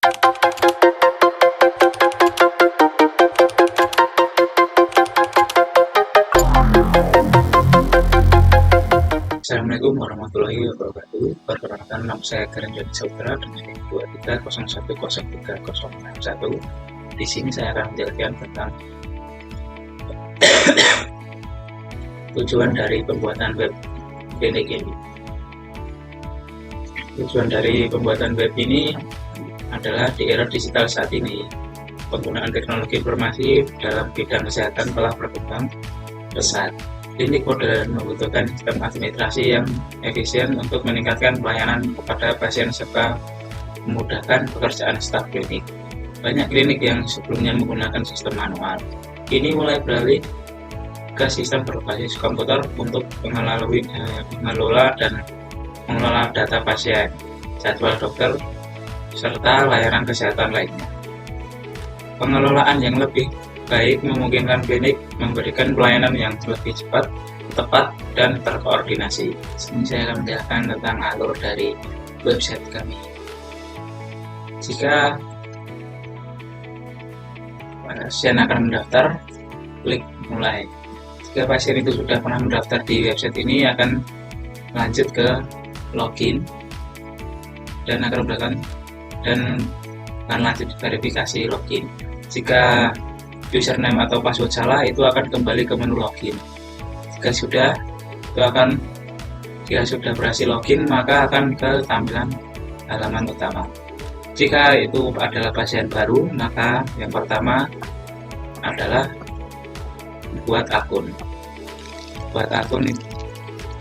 Assalamualaikum warahmatullahi wabarakatuh. Perkenalkan, nama saya Karen Jody Saudara dengan NIM 2301103061. Di sini saya akan menjelaskan tentang tujuan dari pembuatan web klinik ini. Tujuan dari pembuatan web ini adalah di era digital saat ini, penggunaan teknologi informasi dalam bidang kesehatan telah berkembang pesat. Klinik modern membutuhkan sistem administrasi yang efisien untuk meningkatkan pelayanan kepada pasien serta memudahkan pekerjaan staf klinik. Banyak klinik yang sebelumnya menggunakan sistem manual, kini mulai beralih ke sistem berbasis komputer untuk mengelola dan mengelola data pasien, jadwal dokter, serta layanan kesehatan lainnya. Pengelolaan yang lebih baik memungkinkan klinik memberikan pelayanan yang lebih cepat, tepat, dan terkoordinasi. Sini saya akan menjelaskan tentang alur dari website kami. Jika pasien akan mendaftar, klik mulai. Jika pasien itu sudah pernah mendaftar di website ini, akan lanjut ke login dan akan lanjut verifikasi login. Jika username atau password salah, itu akan kembali ke menu login. Jika sudah berhasil login, maka akan ke tampilan halaman utama. Jika itu adalah pasien baru, maka yang pertama adalah buat akun.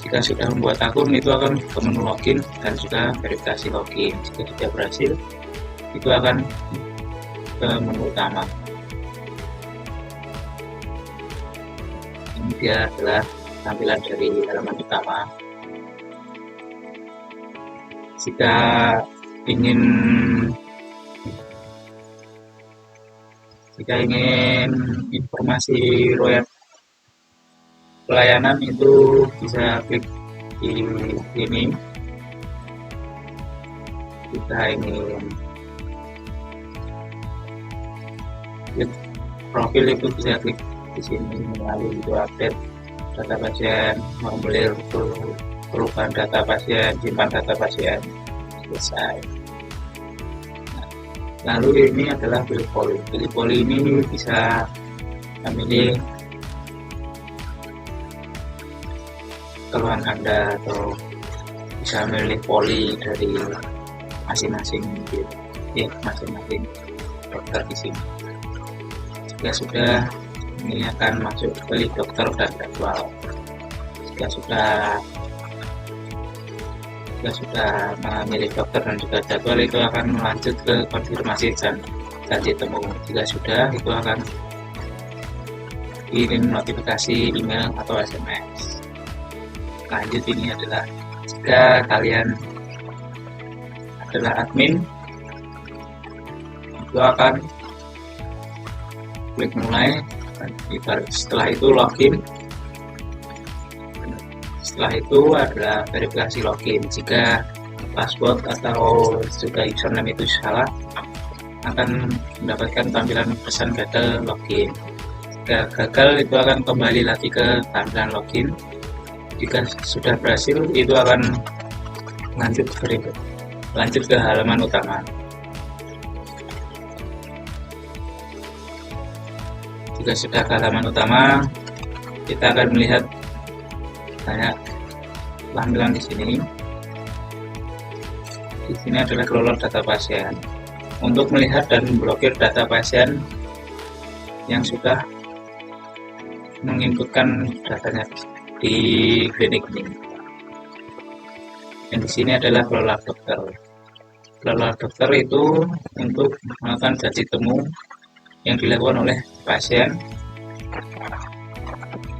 Jika sudah membuat akun, itu akan ke menu login dan juga verifikasi login. Jika sudah berhasil, itu akan ke menu utama. Ini dia adalah tampilan dari halaman utama. Jika ingin informasi royal pelayanan, itu bisa klik di sini. Kita ingin klik profil, itu bisa klik di sini, lalu itu update data pasien, formulir perubahan data pasien, simpan data pasien, selesai. Lalu ini adalah pilih poli. Pilih poli ini bisa memilih keluhan Anda, atau bisa memilih poli dari masing-masing dokter di sini. Jika sudah, ini akan masuk pilih dokter dan jadwal. Jika sudah memilih dokter dan juga jadwal, itu akan melanjut ke konfirmasi janji temu. Jika sudah, itu akan kirim notifikasi email atau SMS. Lanjut, ini adalah jika kalian adalah admin, itu akan klik mulai. Setelah itu login. Setelah itu adalah verifikasi login. Jika password atau juga username itu salah, akan mendapatkan tampilan pesan gagal login. Jika gagal, itu akan kembali lagi ke tampilan login. Jika sudah berhasil, itu akan lanjut ke halaman utama. Jika sudah ke halaman utama, kita akan melihat banyak tampilan di sini. Di sini adalah kelola data pasien. Untuk melihat dan memblokir data pasien yang sudah menginputkan datanya di klinik ini. Dan di sini adalah kelola dokter. Kelola dokter itu untuk melakukan janji temu yang dilakukan oleh pasien.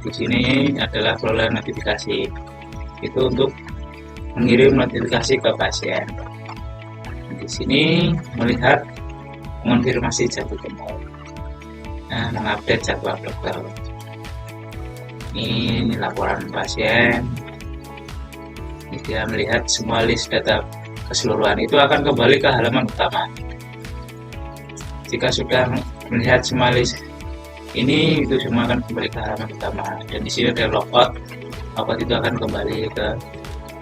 Di sini adalah kelola notifikasi, itu untuk mengirim notifikasi ke pasien. Di sini melihat mengonfirmasi jadwal temu, mengupdate jadwal dokter. Ini laporan pasien. Dia melihat semua list data keseluruhan, itu akan kembali ke halaman utama. Jika sudah melihat semua list ini, itu semua akan kembali ke halaman utama, dan di sini ada logout. Logout itu akan kembali ke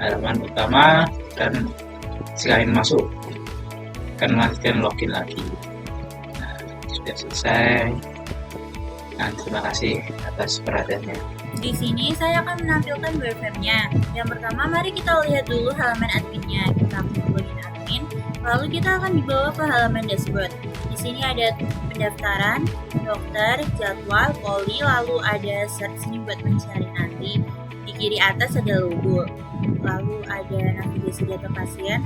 halaman utama, dan jika ingin masuk akan melanjutkan login lagi. Nah, sudah selesai. Nah, terima kasih atas perhatiannya. Di sini saya akan menampilkan webnya. Yang pertama, mari kita lihat dulu halaman adminnya. Kita klik login admin, lalu kita akan dibawa ke halaman dashboard. Di sini ada pendaftaran, dokter, jadwal, poli, lalu ada search ini buat mencari nanti. Di kiri atas ada logo, lalu ada navigasi data pasien.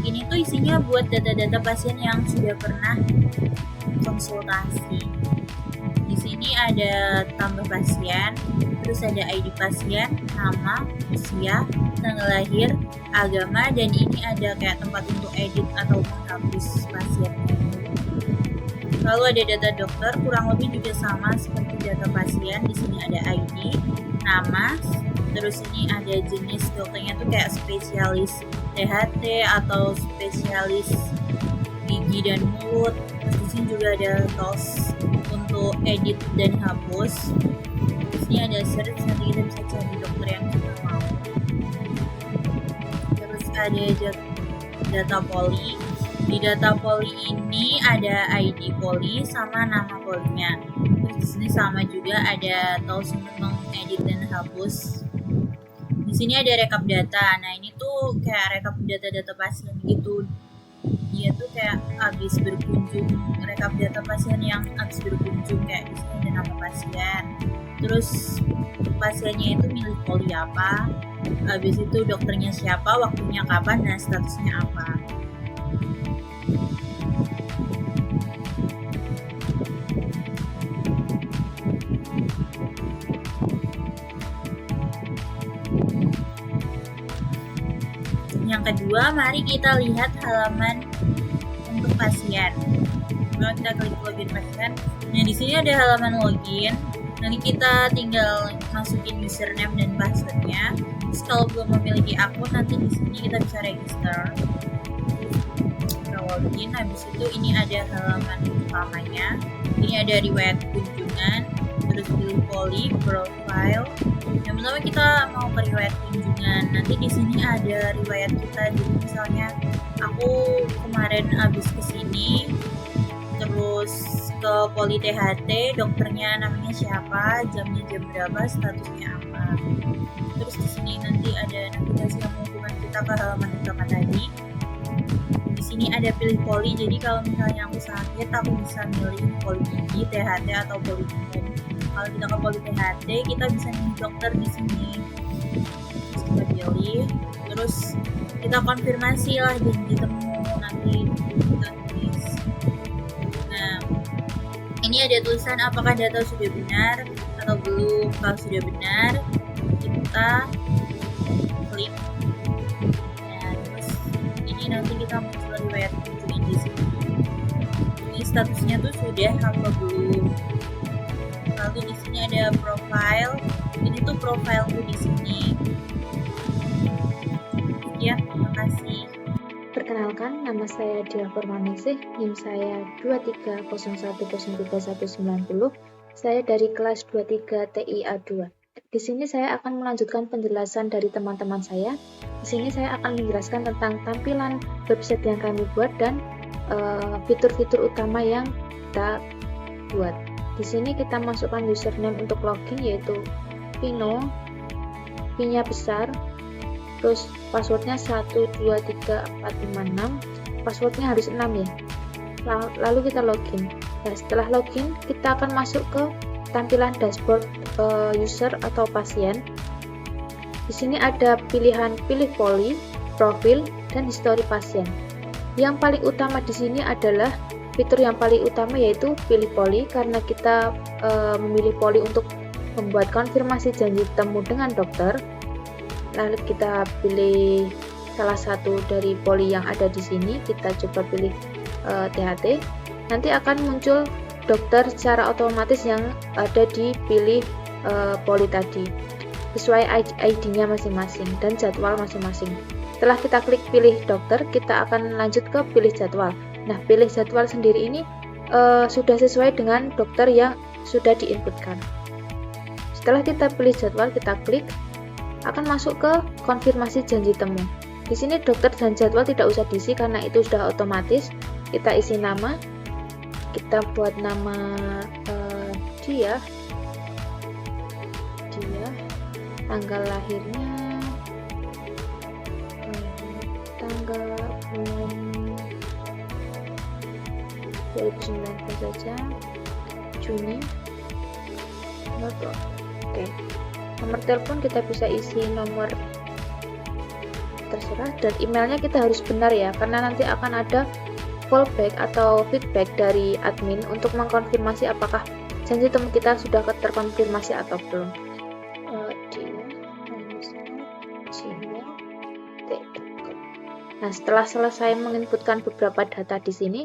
Ini tuh isinya buat data-data pasien yang sudah pernah konsultasi. Di sini ada tambah pasien, terus ada ID pasien, nama, usia, tanggal lahir, agama, dan ini ada kayak tempat untuk edit atau menghapus pasiennya. Lalu ada data dokter, kurang lebih juga sama seperti data pasien. Di sini ada ID, nama, terus ini ada jenis dokternya tuh kayak spesialis THT atau spesialis gigi dan mulut. Terus di sini juga ada tools untuk edit dan hapus. Di sini ada search, nanti kita bisa cari dokter yang kita mau. Terus ada data poli. Di data poli ini ada ID poli sama nama polinya. Terus di sini sama juga ada tools untuk mengedit dan hapus. Di sini ada rekap data. Nah, ini tuh kayak rekap data-data pasien gitu. Dia tuh kayak habis berkunjung, rekap data pasien yang habis berkunjung, kayak di sini ada nama pasien. Terus pasiennya itu milih poli apa, habis itu dokternya siapa, waktunya kapan, dan statusnya apa. Yang kedua, mari kita lihat halaman untuk pasien. Kalau kita klik login pasien, nah di sini ada halaman login. Nanti kita tinggal masukin username dan passwordnya. Terus kalau belum memiliki akun, nanti di sini kita bisa register. Kita login, habis itu ini ada halaman utamanya. Ini ada riwayat kunjungan, terus pilih poli, profile. Yang pertama kita mau ke riwayat kunjungan. Nanti di sini ada riwayat kita. Jadi misalnya aku kemarin habis kesini, terus ke poli THT, dokternya namanya siapa, jamnya jam berapa, statusnya apa. Terus di sini nanti ada navigasi yang menghubungkan kita ke halaman utama tadi. Di sini ada pilih poli, jadi kalau misalnya aku sakit, aku bisa milih poli gigi, THT, atau poli umum. Kalau kita ke poli THT, kita bisa milih dokter di sini. Terus kita pilih, terus kita konfirmasi lah janji temu, nanti kita tulis. Nah, ini ada tulisan apakah data sudah benar atau belum. Kalau sudah benar, kita klik. Nah, terus ini nanti kita muncul riwayat kunjungan di sini. Ini statusnya tuh sudah apa belum. Lalu di sini ada profile. Ini tuh profilku di sini. Ya, terima kasih. Perkenalkan, nama saya Dia Purwaningsih, NIM saya 230103190. Saya dari kelas 23 TIA 2. Di sini saya akan melanjutkan penjelasan dari teman-teman saya. Di sini saya akan menjelaskan tentang tampilan website yang kami buat dan fitur-fitur utama yang kita buat. Di sini kita masukkan username untuk login yaitu Vino, P-nya besar, terus passwordnya 123456, passwordnya harus 6 ya. Lalu kita login. Nah, setelah login kita akan masuk ke tampilan dashboard user atau pasien. Di sini ada pilihan pilih poli, profil, dan histori pasien. Yang paling utama di sini adalah fitur yang paling utama yaitu pilih poli, karena kita memilih poli untuk membuat konfirmasi janji temu dengan dokter. Lalu kita pilih salah satu dari poli yang ada di sini, kita coba pilih THT. Nanti akan muncul dokter secara otomatis yang ada di pilih poli tadi, sesuai ID-nya masing-masing dan jadwal masing-masing. Setelah kita klik pilih dokter, kita akan lanjut ke pilih jadwal. Nah, pilih jadwal sendiri ini sudah sesuai dengan dokter yang sudah diinputkan. Setelah kita pilih jadwal, kita klik, akan masuk ke konfirmasi janji temu. Di sini dokter dan jadwal tidak usah diisi karena itu sudah otomatis. Kita isi nama, kita buat nama dia, tanggal lahirnya, tanggal 2019 saja, Juni. Oke. Nomor telepon kita bisa isi nomor terserah, dan emailnya kita harus benar ya, karena nanti akan ada fallback atau feedback dari admin untuk mengkonfirmasi apakah janji temu kita sudah terkonfirmasi atau belum. Nah, setelah selesai menginputkan beberapa data di sini,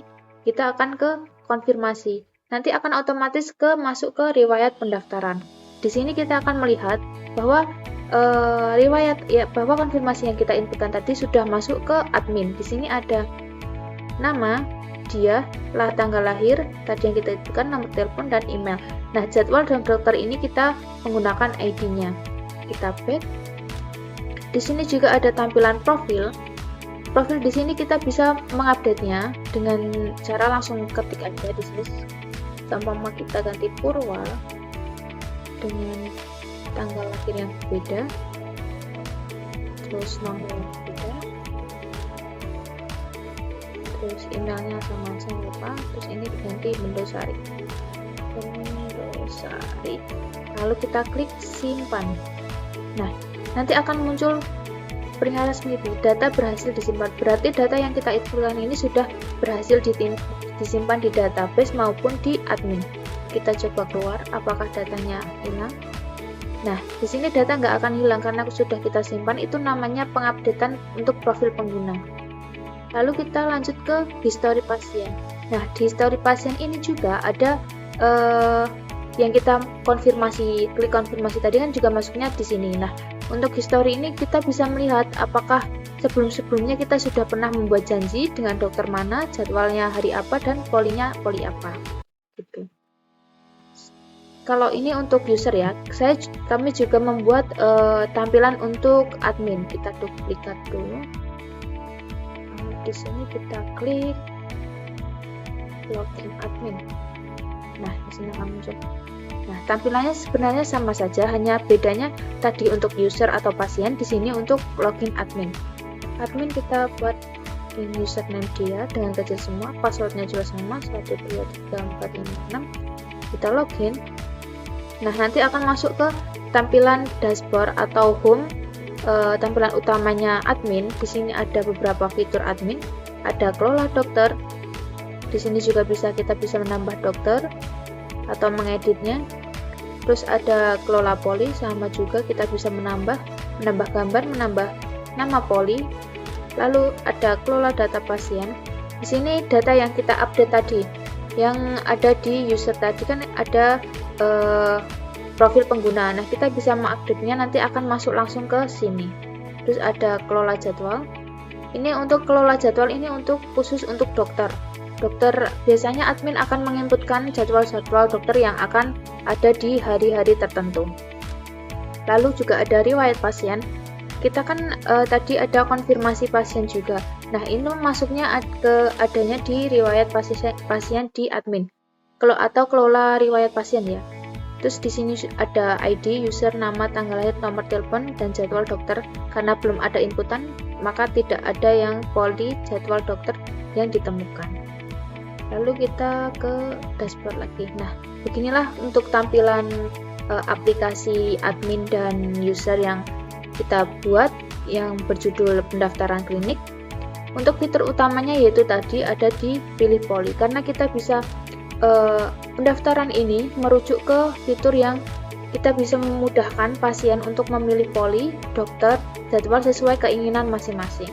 kita akan ke konfirmasi. Nanti akan otomatis masuk ke riwayat pendaftaran. Di sini kita akan melihat bahwa bahwa konfirmasi yang kita inputkan tadi sudah masuk ke admin. Di sini ada nama, dia, tanggal lahir, tadi yang kita inputkan, nomor telepon dan email. Nah, jadwal dan dokter ini kita menggunakan ID-nya. Kita back. Di sini juga ada tampilan profil. Profil di sini kita bisa mengupdate-nya dengan cara langsung ketik aja di sini. Umpama kita ganti Purwa dengan tanggal lahir yang berbeda, terus nomor yang berbeda, terus emailnya sama jangan lupa, terus ini diganti Mendosari. Lalu kita klik simpan. Nah, nanti akan muncul peringatan seperti data berhasil disimpan. Berarti data yang kita inputkan ini sudah berhasil disimpan di database maupun di admin. Kita coba keluar, apakah datanya hilang? Nah, di sini data nggak akan hilang karena sudah kita simpan. Itu namanya pengupdatean untuk profil pengguna. Lalu kita lanjut ke history pasien. Nah, di history pasien ini juga ada yang kita konfirmasi, klik konfirmasi tadi kan juga masuknya di sini. Nah, untuk history ini kita bisa melihat apakah sebelum-sebelumnya kita sudah pernah membuat janji dengan dokter mana, jadwalnya hari apa, dan polinya poli apa. Gitu. Kalau ini untuk user ya, kami juga membuat tampilan untuk admin. Kita duplikat dulu. Di sini kita klik login admin. Nah, di sini akan muncul. Nah, tampilannya sebenarnya sama saja, hanya bedanya tadi untuk user atau pasien, di sini untuk login admin. Admin kita buat username dia dengan kecil semua, passwordnya juga sama 123456. Kita login. Nah, nanti akan masuk ke tampilan dashboard atau home, tampilan utamanya admin. Di sini ada beberapa fitur admin, ada kelola dokter. Di sini juga kita bisa menambah dokter atau mengeditnya. Terus ada kelola poli, sama juga kita bisa menambah gambar, menambah nama poli. Lalu ada kelola data pasien. Di sini data yang kita update tadi, yang ada di user tadi kan ada profil pengguna. Nah, kita bisa mengupdate-nya, nanti akan masuk langsung ke sini. Terus ada kelola jadwal. Ini untuk kelola jadwal ini khusus untuk dokter. Dokter biasanya admin akan menginputkan jadwal-jadwal dokter yang akan ada di hari-hari tertentu. Lalu juga ada riwayat pasien. Kita kan tadi ada konfirmasi pasien juga. Nah, ini masuknya adanya di riwayat pasien di admin. Atau kelola riwayat pasien ya. Terus di sini ada ID, user, nama, tanggal lahir, nomor telepon, dan jadwal dokter. Karena belum ada inputan, maka tidak ada yang poli jadwal dokter yang ditemukan. Lalu kita ke dashboard lagi. Nah, beginilah untuk tampilan aplikasi admin dan user yang kita buat yang berjudul pendaftaran klinik. Untuk fitur utamanya yaitu tadi ada di pilih poli, karena kita bisa pendaftaran ini merujuk ke fitur yang kita bisa memudahkan pasien untuk memilih poli, dokter, jadwal sesuai keinginan masing-masing.